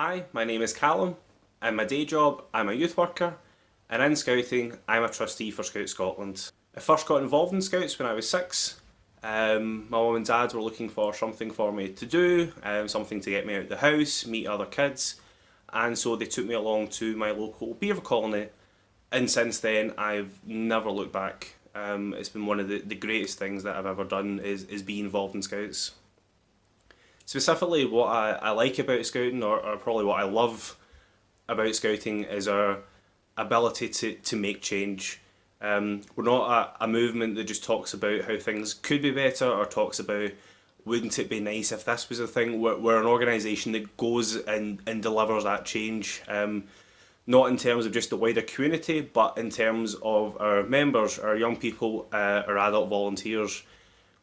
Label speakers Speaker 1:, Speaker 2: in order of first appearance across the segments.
Speaker 1: Hi, my name is Callum. In my day job, I'm a youth worker, and in Scouting, I'm a trustee for Scout Scotland. I first got involved in Scouts when I was 6. My mum and dad were looking for something for me to do, something to get me out of the house, meet other kids, and so they took me along to my local beaver colony, and since then I've never looked back. It's been one of the greatest things that I've ever done is be involved in Scouts. Specifically, what I like about Scouting, or probably what I love about Scouting, is our ability to make change. We're not a movement that just talks about how things could be better or talks about wouldn't it be nice if this was a thing. We're an organisation that goes and delivers that change. Not in terms of just the wider community, but in terms of our members, our young people, our adult volunteers.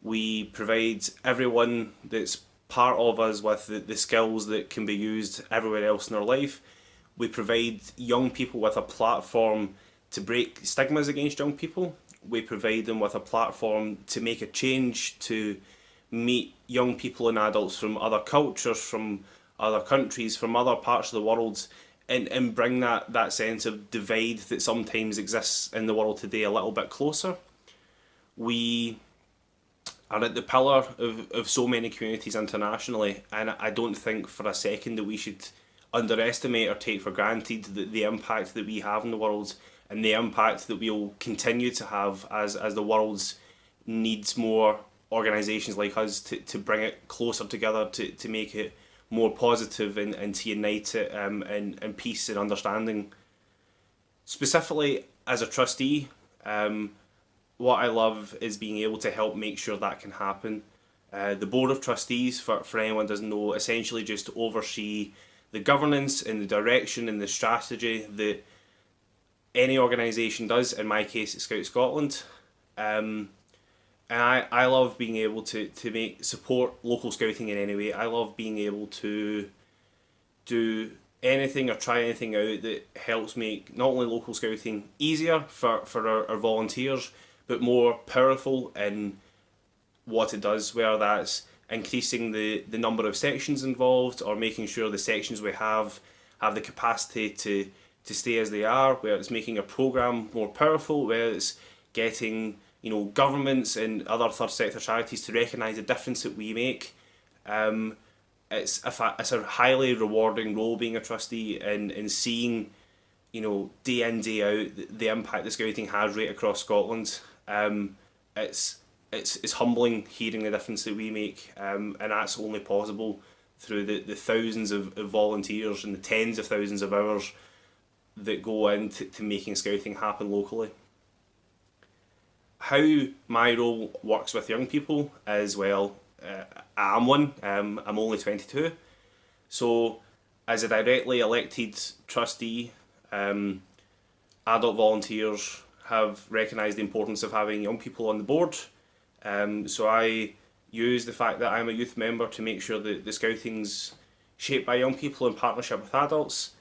Speaker 1: We provide everyone that's part of us with the skills that can be used everywhere else in our life. We provide young people with a platform to break stigmas against young people. We provide them with a platform to make a change, to meet young people and adults from other cultures, from other countries, from other parts of the world, and bring that sense of divide that sometimes exists in the world today a little bit closer. We are at the pillar of so many communities internationally, and I don't think for a second that we should underestimate or take for granted the impact that we have in the world, and the impact that we'll continue to have as the world needs more organisations like us to bring it closer together, to make it more positive and to unite it in peace and understanding. Specifically, as a trustee, what I love is being able to help make sure that can happen. The Board of Trustees, for anyone who doesn't know, essentially just oversee the governance and the direction and the strategy that any organisation does. In my case, it's Scout Scotland. And I love being able to support local scouting in any way. I love being able to do anything or try anything out that helps make not only local scouting easier for our volunteers, but more powerful in what it does, whether that's increasing the number of sections involved or making sure the sections we have the capacity to stay as they are, whether it's making a programme more powerful, whether it's getting governments and other third sector charities to recognise the difference that we make. It's a highly rewarding role being a trustee and seeing day in, day out the impact that scouting has right across Scotland. It's humbling hearing the difference that we make, and that's only possible through the thousands of volunteers and the tens of thousands of hours that go into making scouting happen locally. How my role works with young people is, well, I'm one, I'm only 22, so as a directly elected trustee, adult volunteers have recognised the importance of having young people on the board. So I use the fact that I'm a youth member to make sure that the scouting's shaped by young people in partnership with adults.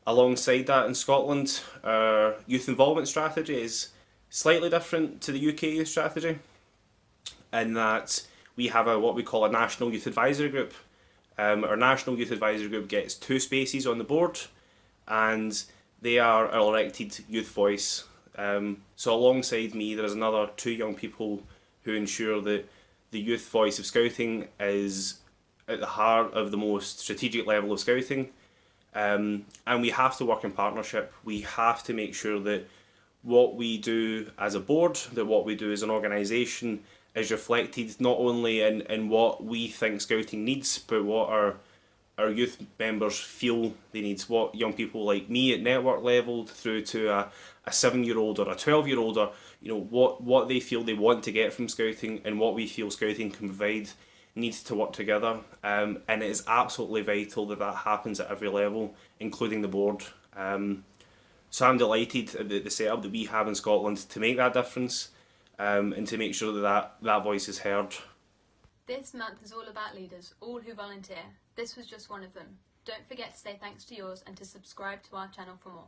Speaker 1: Alongside that, in Scotland, our youth involvement strategy is slightly different to the UK youth strategy, in that we have what we call a National Youth Advisory Group. Our National Youth Advisory Group gets 2 spaces on the board, and they are our elected youth voice. So alongside me, there's another 2 young people who ensure that the youth voice of scouting is at the heart of the most strategic level of scouting. And we have to work in partnership. We have to make sure that what we do as a board, that what we do as an organisation is reflected not only in what we think scouting needs, but what our youth members feel they need. What young people like me at network level through to a 7-year-old or a 12-year-old, or what they feel they want to get from scouting and what we feel scouting can provide needs to work together. And it is absolutely vital that happens at every level, including the board. So I'm delighted at the setup that we have in Scotland to make that difference, and to make sure that voice is heard.
Speaker 2: This month is all about leaders, all who volunteer. This was just one of them. Don't forget to say thanks to yours and to subscribe to our channel for more.